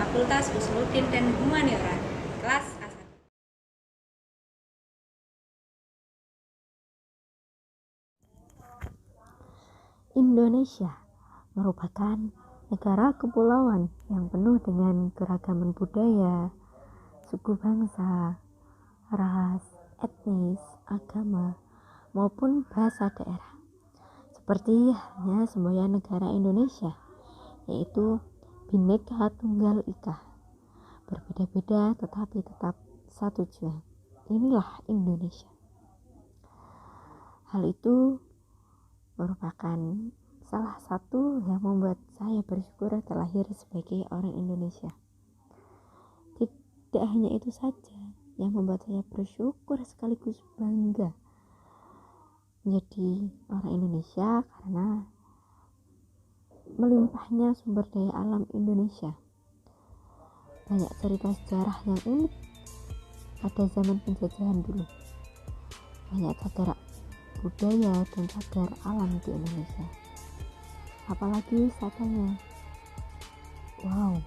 Fakultas Usuluddin dan Humaniora, kelas A1. Indonesia merupakan negara kepulauan yang penuh dengan keragaman budaya, suku bangsa, ras, etnis, agama, maupun bahasa daerah. Seperti halnya semboyan negara Indonesia, yaitu Bhinneka Tunggal Ika. Berbeda-beda tetapi tetap satu tujuan. Inilah Indonesia. Hal itu merupakan salah satu yang membuat saya bersyukur terlahir sebagai orang Indonesia. Tidak hanya itu saja yang membuat saya bersyukur sekaligus bangga menjadi orang Indonesia karena melimpahnya sumber daya alam Indonesia. Banyak cerita sejarah yang unik pada zaman penjajahan dulu. Banyak cagar budaya dan cagar alam di Indonesia. Apalagi wisatanya. Wow,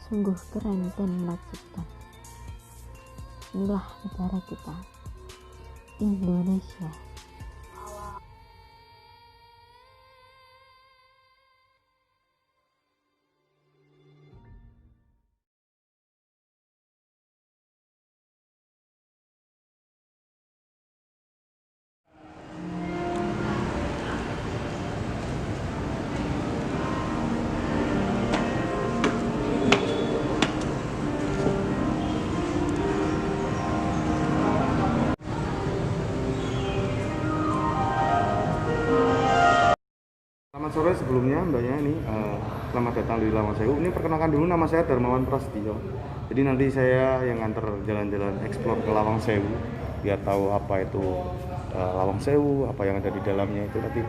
sungguh keren dan menakjubkan. Inilah negara kita, Indonesia. Selamat sore sebelumnya Mbak Yani, selamat datang di Lawang Sewu. Ini perkenalkan dulu, nama saya Darmawan Prasetyo. Jadi nanti saya yang nganter jalan-jalan explore ke Lawang Sewu biar tahu apa itu Lawang Sewu, apa yang ada di dalamnya itu nanti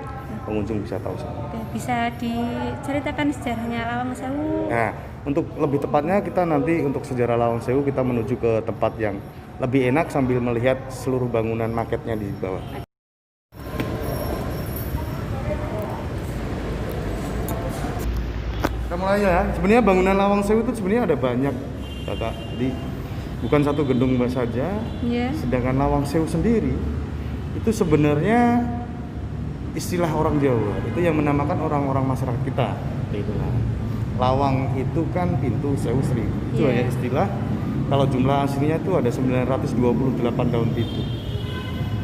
pengunjung bisa tahu semua. Bisa diceritakan sejarahnya Lawang Sewu? Nah, untuk lebih tepatnya kita nanti untuk sejarah Lawang Sewu kita menuju ke tempat yang lebih enak sambil melihat seluruh bangunan maketnya di bawah. Kita mulai ya. Sebenarnya bangunan Lawang Sewu itu sebenarnya ada banyak, Kakak. Jadi bukan satu gedung saja. Yeah. Sedangkan Lawang Sewu sendiri itu sebenarnya istilah orang Jawa. Itu yang menamakan orang-orang masyarakat kita. Itulah. Lawang itu kan pintu, Sewu seribu. Itu hanya istilah. Kalau jumlah aslinya itu ada 928 daun pintu.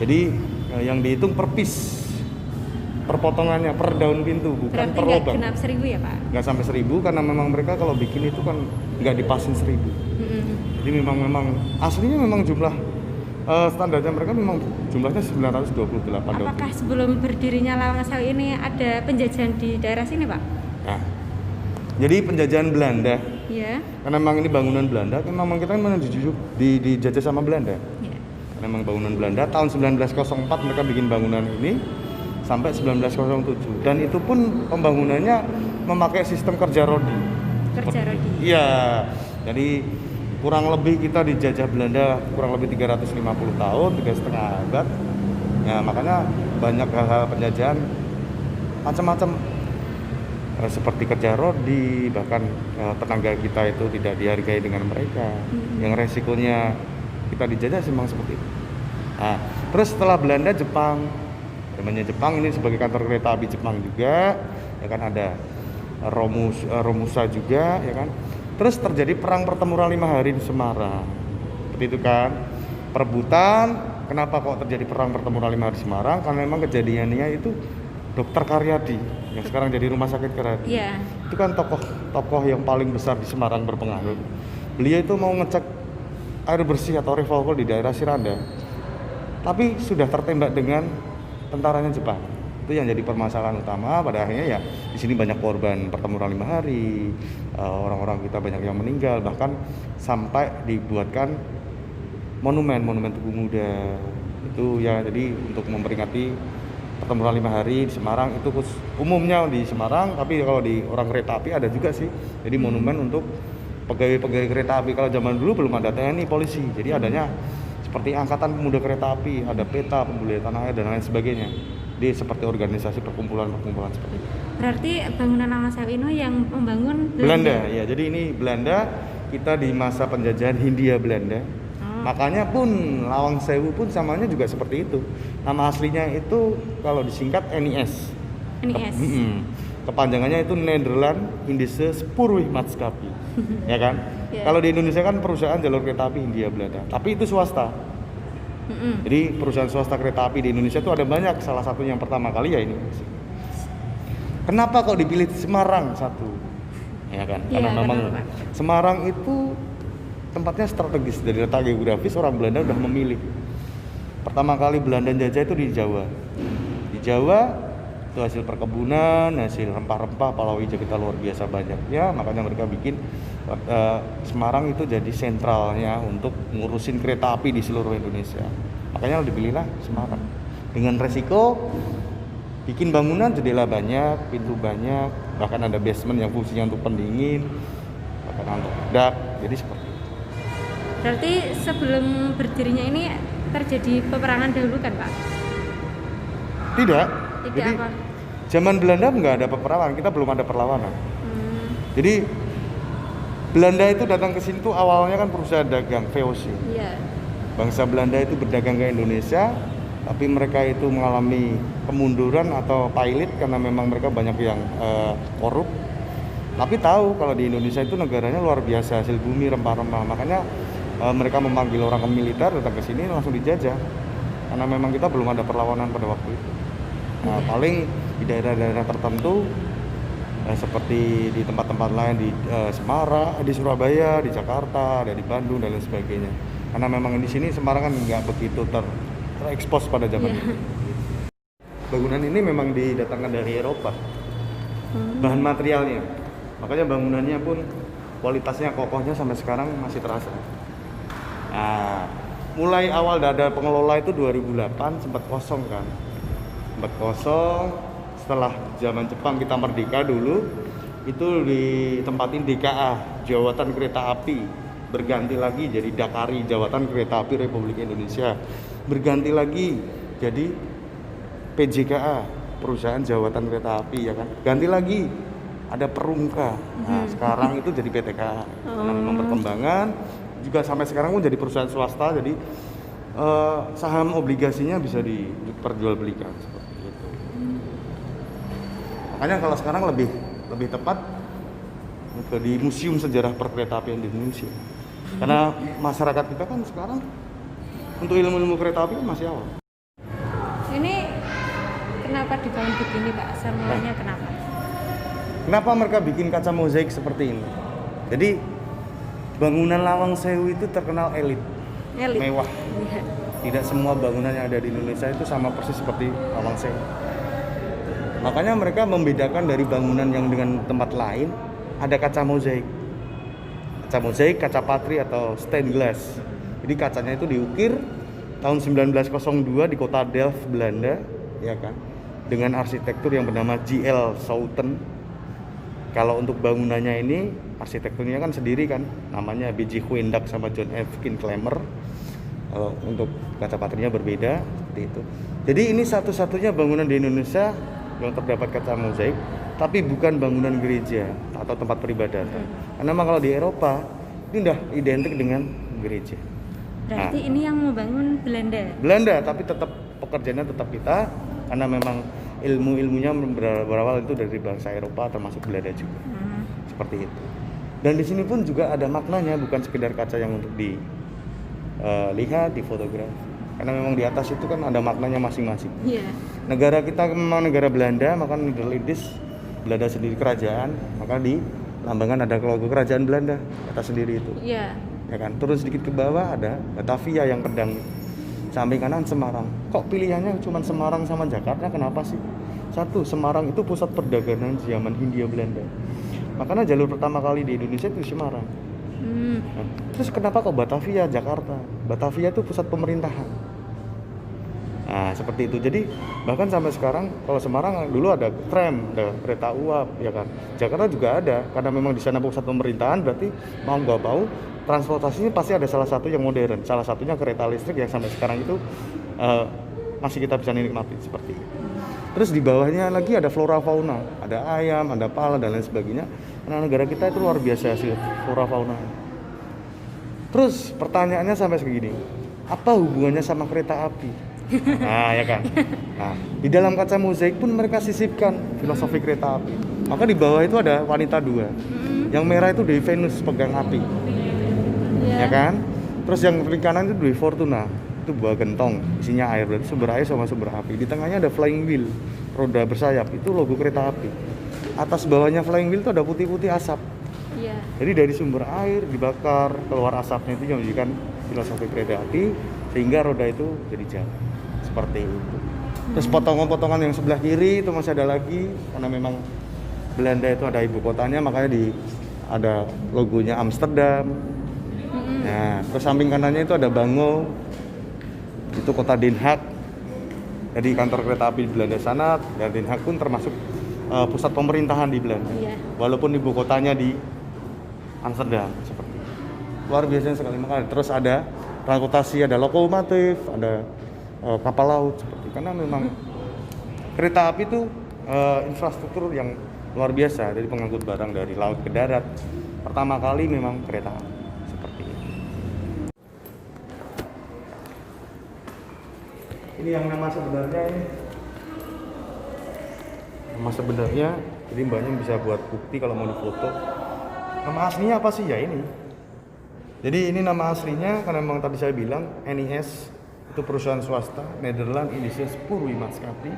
Jadi yang dihitung per piece. Perpotongannya per daun pintu, bukan berarti per lubang. Genap 1000 ya Pak? Nggak sampai 1000 karena memang mereka kalau bikin itu kan nggak dipasin 1000. Jadi memang aslinya memang jumlah standarnya mereka memang jumlahnya 928 daun. Apakah sebelum berdirinya Lawang Sewu ini ada penjajahan di daerah sini Pak? Nah, jadi penjajahan Belanda. Iya. Karena memang ini bangunan Belanda, kan memang kita kan dijajah sama Belanda. Iya. Karena memang bangunan Belanda tahun 1904 mereka bikin bangunan ini sampai 1907 dan itu pun pembangunannya memakai sistem kerja rodi. Kerja rodi. Iya. Jadi kurang lebih kita dijajah Belanda kurang lebih 350 tahun, 3,5 abad. Ya, makanya banyak hal-hal penjajahan macam-macam seperti kerja rodi, bahkan tenaga kita itu tidak dihargai dengan mereka. Yang resikonya kita dijajah memang seperti itu. Nah, terus setelah Belanda, Jepang. Namanya Jepang ini sebagai kantor kereta api Jepang juga, ya kan ada Romusa juga, ya kan. Terus terjadi perang pertempuran 5 hari di Semarang, seperti itu kan. Perebutan, kenapa kok terjadi perang pertempuran 5 hari di Semarang? Karena memang kejadiannya itu Dokter Karyadi yang sekarang jadi Rumah Sakit Karyadi. Iya. Itu kan tokoh yang paling besar di Semarang berpengaruh. Beliau itu mau ngecek air bersih atau revolver di daerah Siranda, tapi sudah tertembak dengan tentaranya Jepang. Itu yang jadi permasalahan utama. Pada akhirnya ya di sini banyak korban pertempuran 5 hari, orang-orang kita banyak yang meninggal, bahkan sampai dibuatkan monumen Tugu Muda itu ya. Jadi untuk memperingati pertempuran 5 hari di Semarang itu umumnya di Semarang, tapi kalau di orang kereta api ada juga sih. Jadi monumen untuk pegawai-pegawai kereta api. Kalau zaman dulu belum ada TNI, polisi, jadi adanya seperti Angkatan Pemuda Kereta Api, ada PETA, Pembudayaan Tanah Air dan lain sebagainya. Dia seperti organisasi perkumpulan seperti itu. Berarti bangunan Lawang Sewu ini yang membangun Belanda. Ya, jadi ini Belanda, kita di masa penjajahan Hindia Belanda. Makanya pun Lawang Sewu pun samanya juga seperti itu. Nama aslinya itu kalau disingkat NIS. NIS. Kepanjangannya itu Nederland Indische Spoorwegmaatschappij. Ya kan? Yeah. Kalau di Indonesia kan perusahaan jalur kereta api Hindia Belanda, tapi itu swasta. Jadi perusahaan swasta kereta api di Indonesia itu ada banyak, salah satunya yang pertama kali ya ini. Kenapa kok dipilih Semarang satu? Ya kan? Karena memang Semarang itu tempatnya strategis, dari letak geografis orang Belanda udah memilih. Pertama kali Belanda jajah itu di Jawa. Di Jawa itu hasil perkebunan, hasil rempah-rempah, palawija kita luar biasa banyak. Ya, makanya mereka bikin Semarang itu jadi sentralnya untuk ngurusin kereta api di seluruh Indonesia. Makanya dipilihlah Semarang. Dengan resiko bikin bangunan jendela banyak, pintu banyak, bahkan ada basement yang fungsinya untuk pendingin, bahkan untuk dak. Jadi seperti itu. Berarti sebelum berdirinya ini terjadi peperangan dahulu kan, Pak? Tidak. Tidak Jadi apa? zaman Belanda nggak ada peperangan, kita belum ada perlawanan. Jadi Belanda itu datang ke sini tuh awalnya kan perusahaan dagang VOC. Iya. Bangsa Belanda itu berdagang ke Indonesia, tapi mereka itu mengalami kemunduran atau pailit karena memang mereka banyak yang korup. Tapi tahu kalau di Indonesia itu negaranya luar biasa, hasil bumi, rempah-rempah. Makanya mereka memanggil orang ke militer datang ke sini langsung dijajah. Karena memang kita belum ada perlawanan pada waktu itu. Nah, paling di daerah-daerah tertentu seperti di tempat-tempat lain di Semarang, di Surabaya, di Jakarta, ada di Bandung dan lain sebagainya. Karena memang di sini Semarang kan nggak begitu terekspos pada zaman itu. Bangunan ini memang didatangkan dari Eropa. Bahan materialnya, makanya bangunannya pun kualitasnya kokohnya sampai sekarang masih terasa. Nah, mulai awal ada pengelola itu 2008 sempat kosong kan, sempat kosong. Setelah zaman Jepang kita merdeka dulu, itu ditempatin DKA, Jawatan Kereta Api, berganti lagi jadi Dakari, Jawatan Kereta Api Republik Indonesia, berganti lagi jadi PJKA, Perusahaan Jawatan Kereta Api, ya kan, ganti lagi ada Perumka. Nah, sekarang itu jadi PTKA. Nah, memang perkembangan juga sampai sekarang pun jadi perusahaan swasta, jadi saham obligasinya bisa diperjualbelikan seperti itu. Makanya kalau sekarang lebih tepat di Museum Sejarah Perkeretaapian di Indonesia. Karena masyarakat kita kan sekarang untuk ilmu-ilmu kereta api masih awal. Ini kenapa dibangun begini, Pak? Asal mulanya kenapa? Kenapa mereka bikin kaca mozaik seperti ini? Jadi bangunan Lawang Sewu itu terkenal elit. Mewah. Iya. Tidak semua bangunan yang ada di Indonesia itu sama persis seperti Lawang Sewu. Makanya mereka membedakan dari bangunan yang dengan tempat lain ada kaca mozaik. Kaca mozaik, kaca patri atau stained glass. Jadi kacanya itu diukir tahun 1902 di kota Delft, Belanda, ya kan, dengan arsitektur yang bernama J.L. Schouten. Kalau untuk bangunannya ini arsitekturnya kan sendiri kan, namanya B.J. Huyndak sama John Evkin Klemmer. Kalau untuk kaca patrinya berbeda seperti itu. Jadi ini satu-satunya bangunan di Indonesia yang terdapat kaca mozaik, tapi bukan bangunan gereja atau tempat peribadatan. Karena memang kalau di Eropa ini udah identik dengan gereja. Berarti ini yang membangun Belanda, tapi tetap pekerjaannya tetap kita, karena memang ilmu-ilmunya berawal itu dari bangsa Eropa termasuk Belanda juga. Seperti itu. Dan di sini pun juga ada maknanya, bukan sekedar kaca yang untuk dilihat, difotografi. Karena memang di atas itu kan ada maknanya masing-masing. Iya. Negara kita memang negara Belanda, maka Nederlandisch, Belanda sendiri kerajaan, maka di lambangkan ada logo kerajaan Belanda, kata sendiri itu. Iya. Ya kan, turun sedikit ke bawah ada Batavia yang pedang, samping kanan Semarang. Kok pilihannya cuma Semarang sama Jakarta, kenapa sih? Satu, Semarang itu pusat perdagangan zaman Hindia Belanda. Makanya jalur pertama kali di Indonesia itu Semarang. Nah, terus kenapa kok Batavia, Jakarta? Batavia itu pusat pemerintahan. Nah, seperti itu. Jadi bahkan sampai sekarang kalau Semarang dulu ada tram, ada kereta uap, ya kan. Jakarta juga ada, karena memang di sana pusat pemerintahan, berarti mau nggak mau transportasinya pasti ada salah satu yang modern. Salah satunya kereta listrik yang sampai sekarang itu masih kita bisa nikmati seperti itu. Terus di bawahnya lagi ada flora fauna, ada ayam, ada pala dan lain sebagainya. Karena negara kita itu luar biasa sih flora fauna. Terus pertanyaannya sampai segini, apa hubungannya sama kereta api? Nah ya kan. Nah di dalam kaca mozaik pun mereka sisipkan filosofi kereta api. Maka di bawah itu ada wanita dua. Yang merah itu Dewi Venus pegang api, ya kan? Terus yang di kanan itu Dewi Fortuna, itu buah gentong, isinya air, berarti sumber air sama sumber api. Di tengahnya ada flying wheel, roda bersayap, itu logo kereta api. Atas bawahnya flying wheel itu ada putih-putih asap. Iya. Jadi dari sumber air dibakar, keluar asapnya itu yang menunjukkan filosofi kereta api, sehingga roda itu jadi jalan. Seperti itu. Terus potongan-potongan yang sebelah kiri itu masih ada lagi, karena memang Belanda itu ada ibu kotanya, makanya ada logonya Amsterdam. Nah, terus samping kanannya itu ada Bango, itu kota Den Haag. Jadi kantor kereta api di Belanda sana, dan Den Haag pun termasuk pusat pemerintahan di Belanda. Iya. Walaupun ibu kotanya di Amsterdam, seperti itu. Luar biasa sekali. Makanya terus ada transportasi, ada lokomotif, ada kapal laut, seperti itu. Karena memang kereta api itu infrastruktur yang luar biasa, dari pengangkut barang dari laut ke darat. Pertama kali memang kereta api, seperti itu. Ini yang nama sebenarnya ini. Nama sebenarnya, jadi mbaknya bisa buat bukti kalau mau difoto. Nama aslinya apa sih ya ini? Jadi ini nama aslinya karena memang tadi saya bilang NIS itu perusahaan swasta Nederland Indische Spoorwegmaatschappij,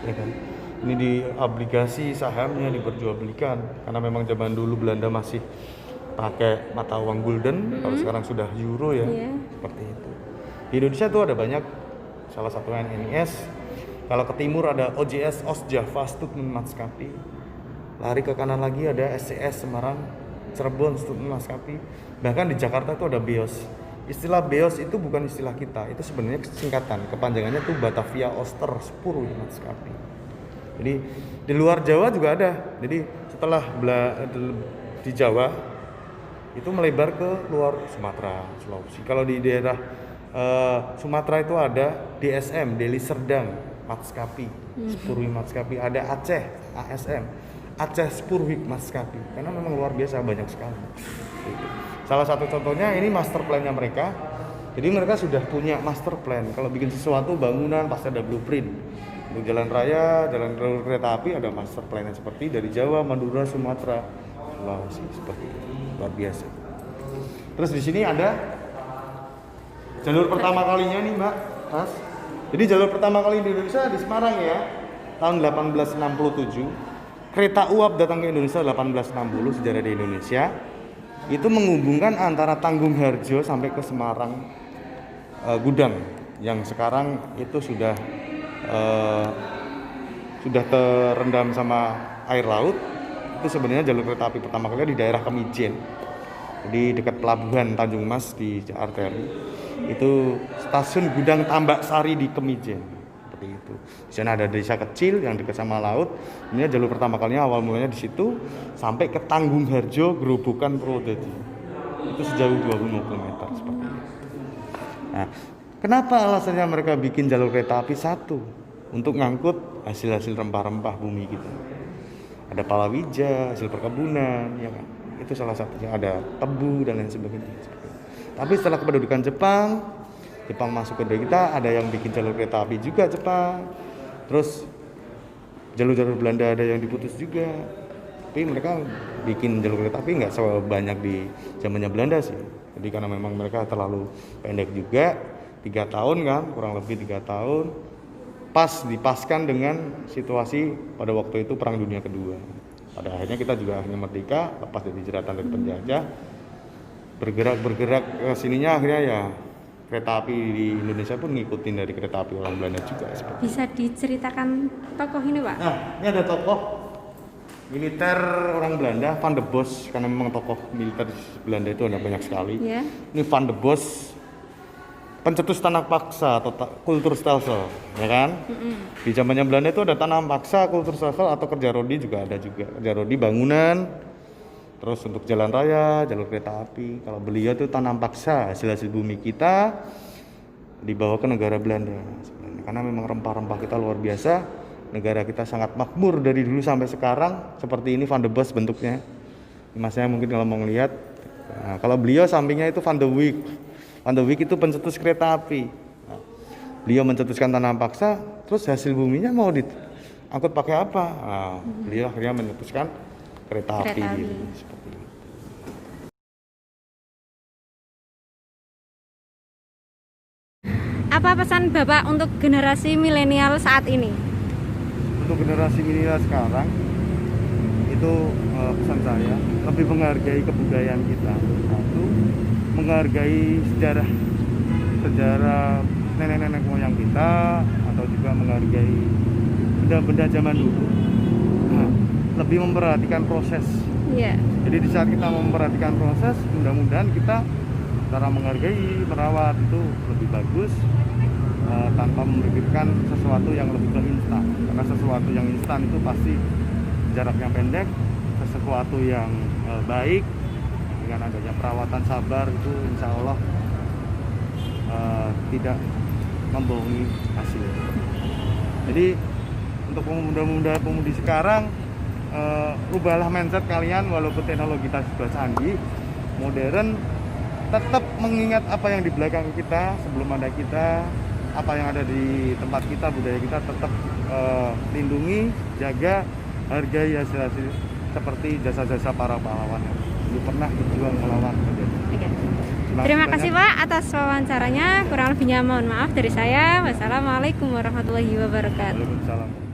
ya kan? Ini di obligasi sahamnya diperjualbelikan karena memang zaman dulu Belanda masih pakai mata uang gulden, kalau sekarang sudah euro ya, seperti itu. Di Indonesia tuh ada banyak, salah satunya NIS. Kalau ke timur ada OJS Ostjava Studentmaatschappij. Lari ke kanan lagi ada SCS Semarang Cirebon Studentmaatschappij. Bahkan di Jakarta itu ada BEOS. Istilah BEOS itu bukan istilah kita, itu sebenarnya singkatan, kepanjangannya tuh Batavia Ooster Spoorwegmaatschappij. Jadi di luar Jawa juga ada. Jadi setelah di Jawa itu melebar ke luar Sumatera, Sulawesi. Kalau di daerah Sumatera itu ada DSM, Deli Serdang Maatskappij, Spoorwegmaatschappij. Ada Aceh, ASM, Aceh Spoorwegmaatschappij. Karena memang luar biasa, banyak sekali. Salah satu contohnya ini master plan-nya mereka. Jadi mereka sudah punya master plan. Kalau bikin sesuatu bangunan pasti ada blueprint. Untuk jalan raya, jalan kereta api ada master plan-nya seperti dari Jawa, Madura, Sumatera, Sulawesi, seperti itu. Luar biasa. Terus di sini ada jalur pertama kalinya nih, Mbak, Mas. Jadi jalur pertama kali di Indonesia di Semarang ya, tahun 1867. Kereta uap datang ke Indonesia 1860, sejarah di Indonesia. Itu menghubungkan antara Tanggung Harjo sampai ke Semarang Gudang, yang sekarang itu sudah terendam sama air laut. Itu sebenarnya jalur kereta api pertama kali di daerah Kemijen, di dekat pelabuhan Tanjung Mas di Jakarta. Itu stasiun Gudang Tambak Sari di Kemijen, seperti itu. Di sana ada desa kecil yang dekat sama laut. Ini jalur pertama kalinya awal mulanya di situ sampai ke Tanggung Harjo, Grobogan, Purwodadi. Itu sejauh 20 km seperti itu. Nah, kenapa alasannya mereka bikin jalur kereta api satu? Untuk ngangkut hasil-hasil rempah-rempah bumi kita. Ada palawija, hasil perkebunan, ya kan? Itu salah satunya, ada tebu dan lain sebagainya. Tapi setelah kependudukan Jepang masuk ke kita, ada yang bikin jalur kereta api juga Jepang. Terus jalur-jalur Belanda ada yang diputus juga. Tapi mereka bikin jalur kereta api nggak sebanyak di zamannya Belanda sih. Jadi karena memang mereka terlalu pendek juga, 3 tahun kan, kurang lebih 3 tahun. Pas dipaskan dengan situasi pada waktu itu Perang Dunia Kedua. Pada akhirnya kita juga akhirnya merdeka, lepas dari jeratan dari penjajah. Bergerak ke sininya akhirnya ya kereta api di Indonesia pun ngikutin dari kereta api orang Belanda juga. Bisa diceritakan tokoh ini, Pak? Nah, ini ada tokoh militer orang Belanda, Van de Bos, karena memang tokoh militer Belanda itu ada banyak sekali. Yeah. Ini Van de Bos, pencetus tanah paksa atau kulturstelsel, ya kan? Di zamannya Belanda itu ada tanah paksa, kulturstelsel atau kerja rodi juga ada juga. Kerja rodi bangunan, terus untuk jalan raya, jalur kereta api. Kalau beliau itu tanam paksa, hasil-hasil bumi kita dibawa ke negara Belanda. Karena memang rempah-rempah kita luar biasa, negara kita sangat makmur dari dulu sampai sekarang. Seperti ini Van de Bos bentuknya. Mas saya mungkin kalau mau ngelihat, nah, kalau beliau sampingnya itu Van de Wijk. Van de Wijk itu pencetus kereta api. Nah, beliau mencetuskan tanam paksa, terus hasil buminya mau diangkut pakai apa? Nah, beliau akhirnya mencetuskan kereta api. Gitu. Seperti itu. Apa pesan Bapak untuk generasi milenial saat ini? Untuk generasi milenial sekarang itu pesan saya lebih menghargai kebudayaan kita. Satu, menghargai sejarah nenek-nenek moyang kita, atau juga menghargai benda-benda zaman dulu. Nah, lebih memperhatikan proses. Iya. Jadi di saat kita memperhatikan proses, mudah-mudahan kita cara menghargai, merawat itu lebih bagus, tanpa memikirkan sesuatu yang lebih ke instan. Karena sesuatu yang instan itu pasti jaraknya pendek. Sesuatu yang baik dengan adanya perawatan sabar itu insya Allah tidak membohongi hasil. Jadi untuk pemuda-pemuda pemudi sekarang, ubahlah mindset kalian. Walaupun teknologi kita sudah canggih, modern, tetap mengingat apa yang di belakang kita sebelum ada kita, apa yang ada di tempat kita, budaya kita tetap lindungi, jaga, hargai hasil-hasil seperti jasa-jasa para pahlawan yang dulu pernah berjuang melawan penjajah. Terima kasih Pak atas wawancaranya. Kurang lebihnya mohon maaf dari saya. Wassalamualaikum warahmatullahi wabarakatuh. Waalaikumsalam.